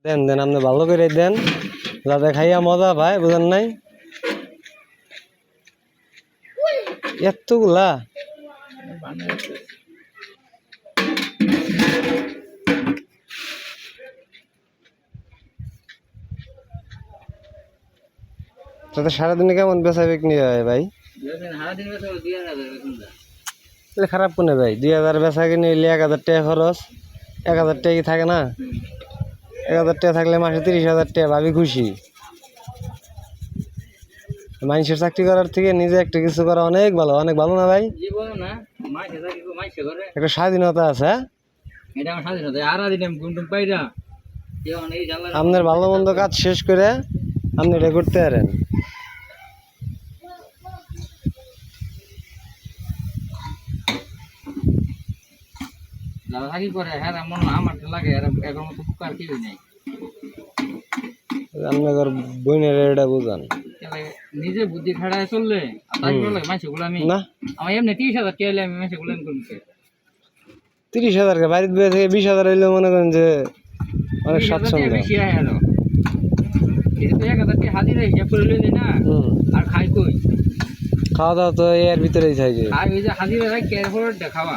দেন দেন আপনি ভালো করে দেন যাতে খাইয়া মজা পায়, বুঝেন নাই? এতগুলা তাতে সারাদিনে কেমন বেচা বিক্রি হয় ভাই? খারাপ কোনে ভাই, 2000 বেচা কিনে হইলে 1000 টাকা খরচ, 1000 টাকা কি থাকে না? 1000 টাকা থাকলে মাসে 30,000 টাকা, ভাবি খুশি। মানুষের চাকরি করার থেকে নিজে একটা কিছু করা অনেক ভালো, অনেক ভালো না ভাই? একটা স্বাধীনতা আছে। আপনার ভালো মন্দ কাজ শেষ করে আপনি এটা করতে পারেন। আপনার বইনের এটা বুঝান নিজে বুদ্ধি খাড়ায় চললে মাসেগুলো আমি না, আমার এমনি 30,000 টাকা আমি মাসেগুলো করতে 30,000 বাড়িতে বয়ে থেকে 20,000 হইলে মনে করেন যে অনেক স্বাচ্ছন্দ্য। বেশি হয় আরো যেহেতু 1,000 টাকা হাজিরা হিসাব করে লইলে না। আর খাই কই? খাওয়া দাওয়া তো এর ভিতরেই থাকে। আর ওই যে হাজিরা রাখ কেয়ার ফর খাওয়া